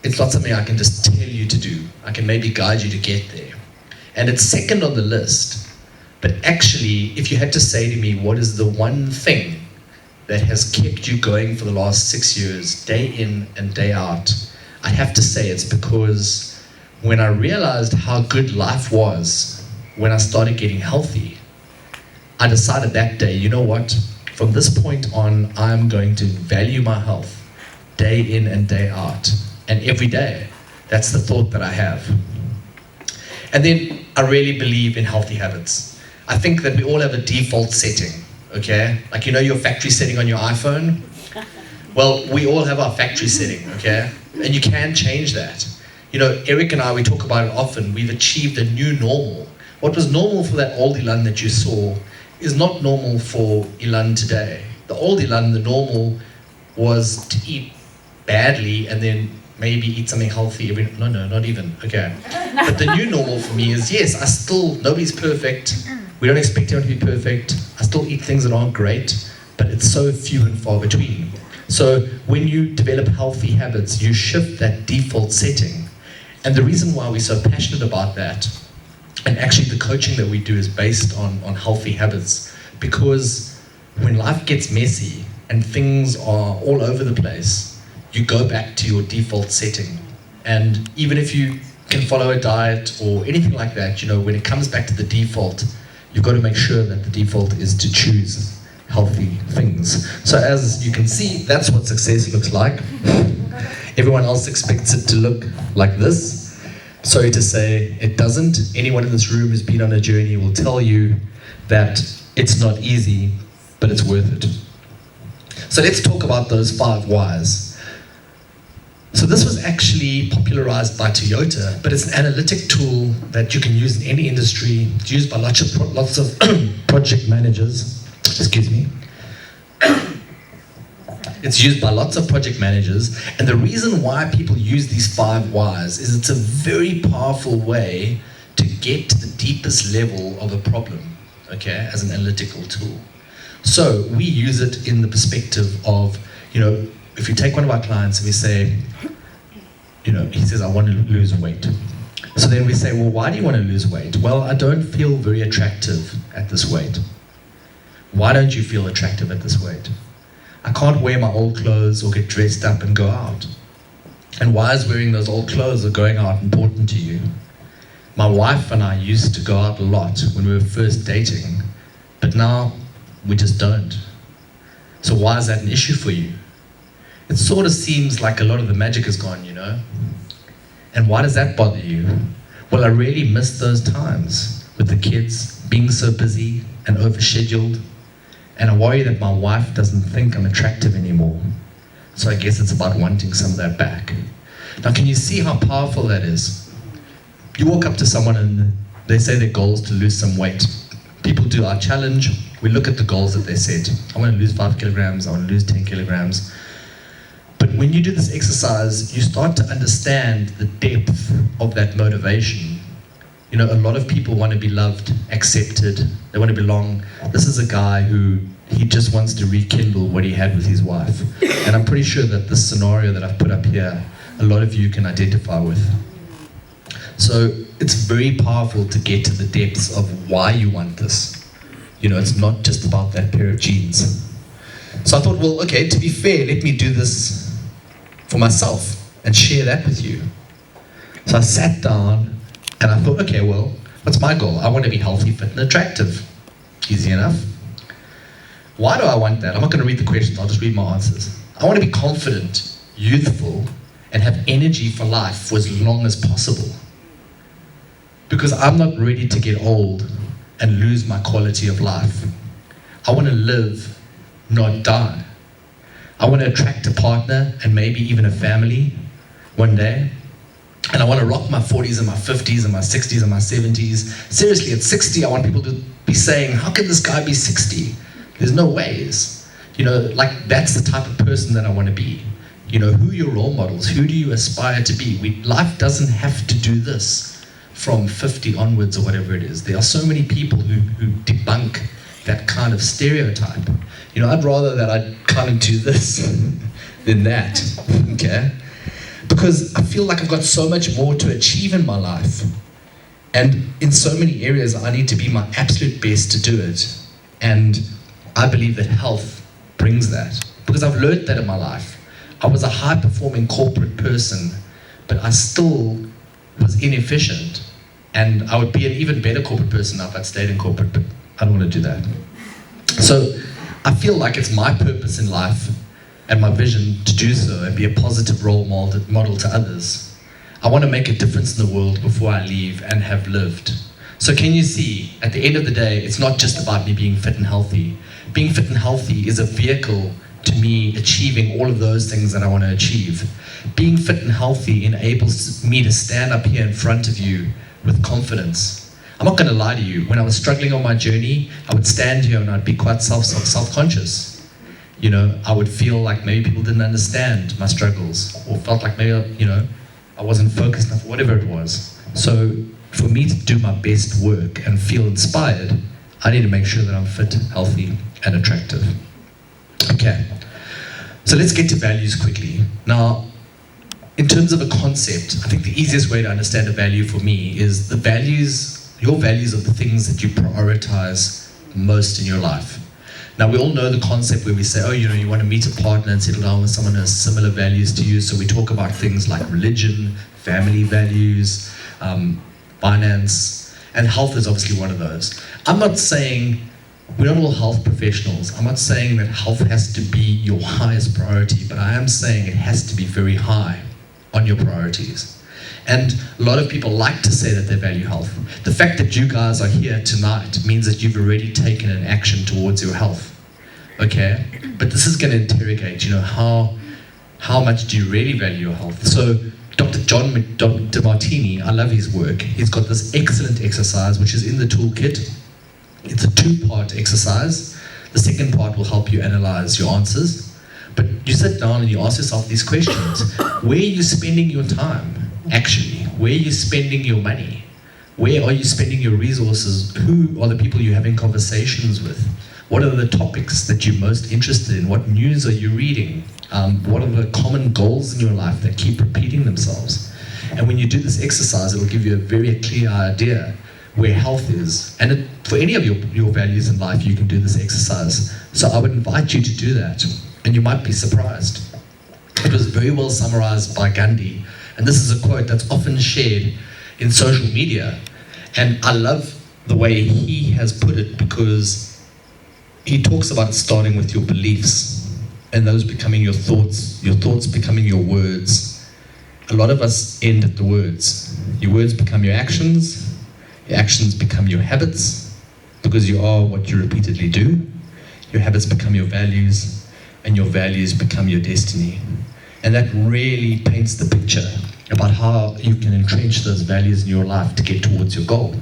it's not something I can just tell you to do. I can maybe guide you to get there. And it's second on the list. But actually, if you had to say to me, what is the one thing that has kept you going for the last 6 years, day in and day out, I'd have to say it's because when I realized how good life was when I started getting healthy, I decided that day, you know what? From this point on, I'm going to value my health day in and day out. And every day, that's the thought that I have. And then I really believe in healthy habits. I think that we all have a default setting, okay? Like, you know your factory setting on your iPhone? Well, we all have our factory setting, okay? And you can change that. You know, Eric and I, we talk about it often. We've achieved a new normal. What was normal for that old Elan that you saw is not normal for Elan today. The old Elan, the normal was to eat badly and then maybe eat something healthy every, no, not even, okay. But the new normal for me is, yes, nobody's perfect. We don't expect everyone to be perfect. I still eat things that aren't great, but it's so few and far between. So when you develop healthy habits, you shift that default setting. And the reason why we're so passionate about that, and actually the coaching that we do is based on healthy habits, because when life gets messy and things are all over the place, you go back to your default setting. And even if you can follow a diet or anything like that, you know, when it comes back to the default, you've got to make sure that the default is to choose healthy things. So as you can see, that's what success looks like. Everyone else expects it to look like this. Sorry to say, it doesn't. Anyone in this room who's been on a journey will tell you that it's not easy, but it's worth it. So let's talk about those 5 whys. So this was actually popularized by Toyota, but it's an analytic tool that you can use in any industry. It's used by lots of project managers. Excuse me. It's used by lots of project managers, and the reason why people use these 5 whys is it's a very powerful way to get to the deepest level of a problem, okay, as an analytical tool. So we use it in the perspective of, you know, if you take one of our clients and we say, you know, he says, I want to lose weight. So then we say, well, why do you want to lose weight? Well, I don't feel very attractive at this weight. Why don't you feel attractive at this weight? I can't wear my old clothes or get dressed up and go out. And why is wearing those old clothes or going out important to you? My wife and I used to go out a lot when we were first dating, but now we just don't. So why is that an issue for you? It sort of seems like a lot of the magic is gone, you know? And why does that bother you? Well, I really miss those times with the kids being so busy and overscheduled, and I worry that my wife doesn't think I'm attractive anymore. So I guess it's about wanting some of that back. Now, can you see how powerful that is? You walk up to someone and they say their goal is to lose some weight. People do our challenge. We look at the goals that they set. I want to lose 5 kilograms, I want to lose 10 kilograms. But when you do this exercise, you start to understand the depth of that motivation. You know, a lot of people want to be loved, accepted, they want to belong. This is a guy who, he just wants to rekindle what he had with his wife. And I'm pretty sure that this scenario that I've put up here, a lot of you can identify with. So it's very powerful to get to the depths of why you want this. You know, it's not just about that pair of jeans. So I thought, well, okay, to be fair, let me do this for myself and share that with you. So I sat down and I thought, okay, well, what's my goal? I want to be healthy, fit, and attractive. Easy enough. Why do I want that? I'm not going to read the questions, I'll just read my answers. I want to be confident, youthful, and have energy for life for as long as possible. Because I'm not ready to get old and lose my quality of life. I want to live, not die. I want to attract a partner and maybe even a family one day. And I want to rock my 40s and my 50s and my 60s and my 70s. Seriously, at 60, I want people to be saying, how can this guy be 60? There's no ways. You know, like, that's the type of person that I want to be. You know, who are your role models? Who do you aspire to be? Life doesn't have to do this from 50 onwards or whatever it is. There are so many people who debunk that kind of stereotype. You know, I'd rather that I'd kind of do this than that, okay? because I feel like I've got so much more to achieve in my life. And in so many areas, I need to be my absolute best to do it. And I believe that health brings that. Because I've learned that in my life. I was a high-performing corporate person, but I still was inefficient. And I would be an even better corporate person now if I'd stayed in corporate, but I don't want to do that. So I feel like it's my purpose in life and my vision to do so and be a positive role model to others. I want to make a difference in the world before I leave and have lived. So can you see, at the end of the day, it's not just about me being fit and healthy. Being fit and healthy is a vehicle to me achieving all of those things that I want to achieve. Being fit and healthy enables me to stand up here in front of you with confidence. I'm not going to lie to you, when I was struggling on my journey, I would stand here and I'd be quite self-conscious. You know, I would feel like maybe people didn't understand my struggles, or felt like maybe, you know, I wasn't focused enough, whatever it was. So for me to do my best work and feel inspired, I need to make sure that I'm fit, healthy, and attractive. Okay, so let's get to values quickly. Now, in terms of a concept, I think the easiest way to understand a value for me is the values, your values are the things that you prioritize most in your life. Now, we all know the concept where we say, oh, you know, you want to meet a partner and settle down with someone who has similar values to you. So we talk about things like religion, family values, finance, and health is obviously one of those. I'm not saying, we're not all health professionals. I'm not saying that health has to be your highest priority, but I am saying it has to be very high on your priorities. And a lot of people like to say that they value health. The fact that you guys are here tonight means that you've already taken an action towards your health. Okay? But this is going to interrogate, you know, how much do you really value your health? So Dr. John DeMartini, I love his work. He's got this excellent exercise which is in the toolkit. It's a 2-part exercise. The second part will help you analyze your answers. But you sit down and you ask yourself these questions. Where are you spending your time, actually? Where are you spending your money? Where are you spending your resources? Who are the people you're having conversations with? What are the topics that you're most interested in? What news are you reading? What are the common goals in your life that keep repeating themselves? And when you do this exercise, it'll give you a very clear idea where health is. And for any of your values in life, you can do this exercise. So I would invite you to do that. And you might be surprised. It was very well summarized by Gandhi. And this is a quote that's often shared in social media. And I love the way he has put it, because he talks about it starting with your beliefs and those becoming your thoughts becoming your words. A lot of us end at the words. Your words become your actions become your habits, because you are what you repeatedly do. Your habits become your values, and your values become your destiny. And that really paints the picture about how you can entrench those values in your life to get towards your goal.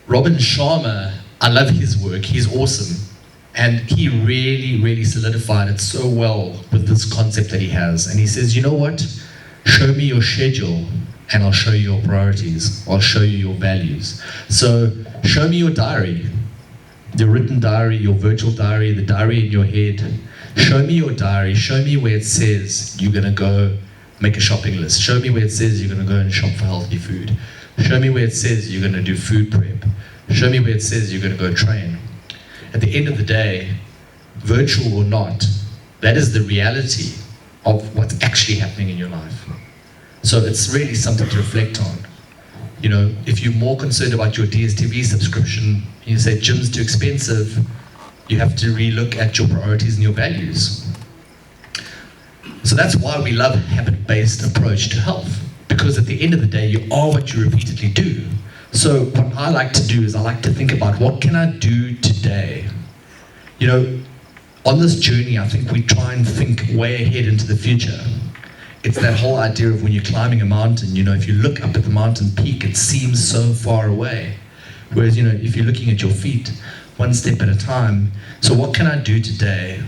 Robin Sharma, I love his work, he's awesome. And he really solidified it so well with this concept that he has. And he says, you know what? Show me your schedule and I'll show you your priorities. I'll show you your values. So show me your diary, your written diary, your virtual diary, the diary in your head. Show me your diary. Show me where it says you're going to go make a shopping list. Show me where it says you're going to go and shop for healthy food. Show me where it says you're going to do food prep. Show me where it says you're going to go train. At the end of the day, virtual or not, that is the reality of what's actually happening in your life. So it's really something to reflect on. You know, if you're more concerned about your DSTV subscription, you say gym's too expensive, you have to relook at your priorities and your values. So that's why we love a habit-based approach to health, because at the end of the day, you are what you repeatedly do. So what I like to do is I like to think about, what can I do today? You know, on this journey, I think we try and think way ahead into the future. It's that whole idea of when you're climbing a mountain, you know, if you look up at the mountain peak, it seems so far away. Whereas, you know, if you're looking at your feet, one step at a time. So what can I do today?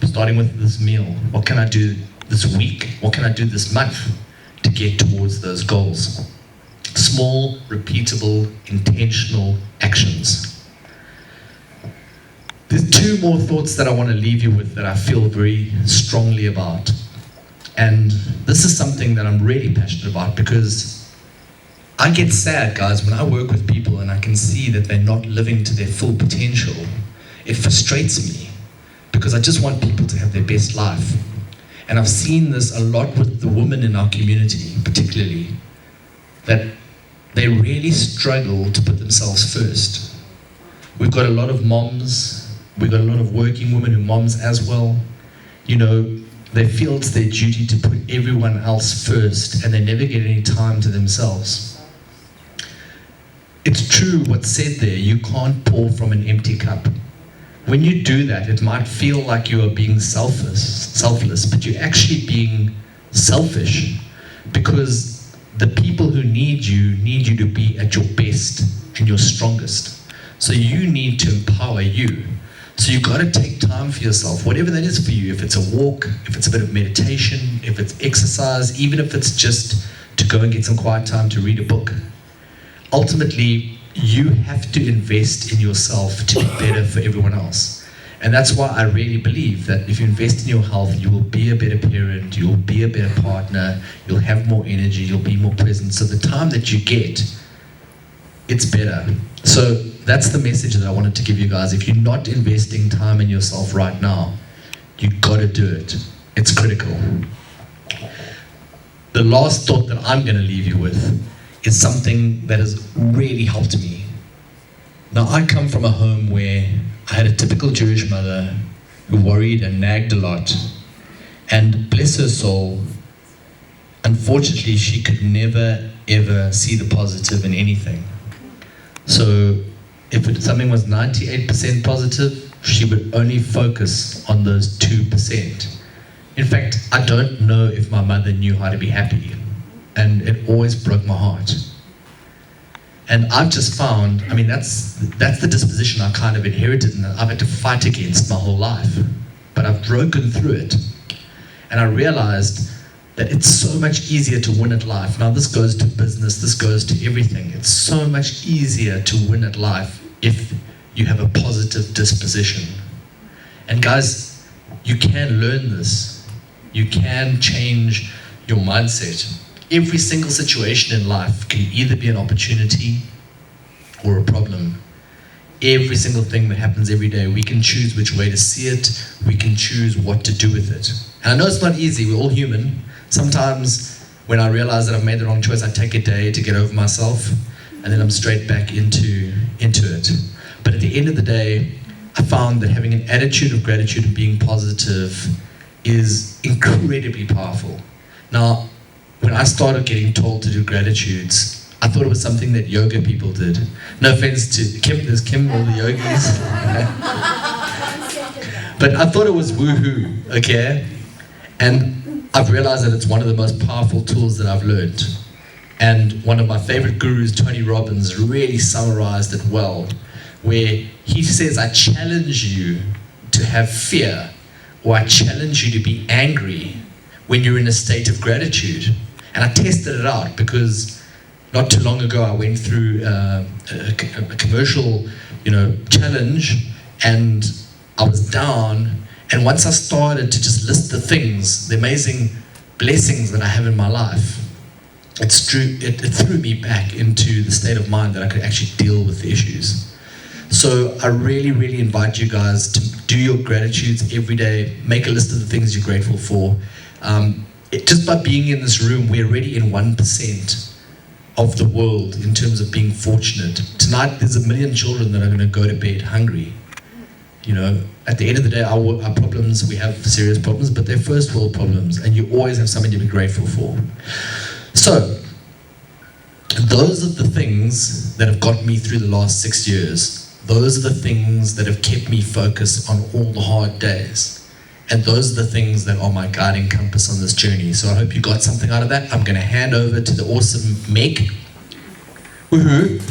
Starting with this meal. What can I do this week? What can I do this month to get towards those goals? Small, repeatable, intentional actions. There's 2 more thoughts that I want to leave you with that I feel very strongly about. And this is something that I'm really passionate about, because I get sad, guys, when I work with people and I can see that they're not living to their full potential. It frustrates me, because I just want people to have their best life. And I've seen this a lot with the women in our community, particularly, that they really struggle to put themselves first. We've got a lot of moms, we've got a lot of working women who are moms as well. You know, they feel it's their duty to put everyone else first, and they never get any time to themselves. It's true what's said there, you can't pour from an empty cup. When you do that, it might feel like you are being selfless, but you're actually being selfish, because the people who need you to be at your best and your strongest. So you need to empower you. So you've got to take time for yourself, whatever that is for you. If it's a walk, if it's a bit of meditation, if it's exercise, even if it's just to go and get some quiet time to read a book. Ultimately, you have to invest in yourself to be better for everyone else. And that's why I really believe that if you invest in your health, you will be a better parent, you'll be a better partner, you'll have more energy, you'll be more present. So the time that you get, it's better. So that's the message that I wanted to give you guys. If you're not investing time in yourself right now, you've got to do it. It's critical. The last thought that I'm going to leave you with is something that has really helped me. Now, I come from a home where I had a typical Jewish mother who worried and nagged a lot. And bless her soul, unfortunately, she could never, ever see the positive in anything. So if something was 98% positive, she would only focus on those 2%. In fact, I don't know if my mother knew how to be happy. And it always broke my heart. And I've just found, I mean, that's the disposition I kind of inherited, and I've had to fight against my whole life. But I've broken through it. And I realized that it's so much easier to win at life. Now, this goes to business, this goes to everything. It's so much easier to win at life if you have a positive disposition. And guys, you can learn this. You can change your mindset. Every single situation in life can either be an opportunity or a problem. Every single thing that happens every day, we can choose which way to see it. We can choose what to do with it. And I know it's not easy, we're all human. Sometimes when I realize that I've made the wrong choice, I take a day to get over myself, and then I'm straight back into it. But at the end of the day, I found that having an attitude of gratitude and being positive is incredibly powerful. Now, when I started getting told to do gratitudes, I thought it was something that yoga people did. No offense to Kim, there's Kim, all the yogis. But I thought it was woohoo, okay? And I've realized that it's one of the most powerful tools that I've learned. And one of my favorite gurus, Tony Robbins, really summarized it well, where he says, I challenge you to have fear, or I challenge you to be angry when you're in a state of gratitude. And I tested it out, because not too long ago I went through a commercial, challenge, and I was down. And once I started to just list the things, the amazing blessings that I have in my life, it threw me back into the state of mind that I could actually deal with the issues. So I really, really invite you guys to do your gratitudes every day. Make a list of the things you're grateful for. Just by being in this room, we're already in 1% of the world in terms of being fortunate. Tonight, there's 1 million children that are going to go to bed hungry. At the end of the day, our problems, we have serious problems, but they're first world problems, and you always have something to be grateful for. So, those are the things that have got me through the last 6 years. Those are the things that have kept me focused on all the hard days. And those are the things that are my guiding compass on this journey. So I hope you got something out of that. I'm going to hand over to the awesome Meg. Woohoo!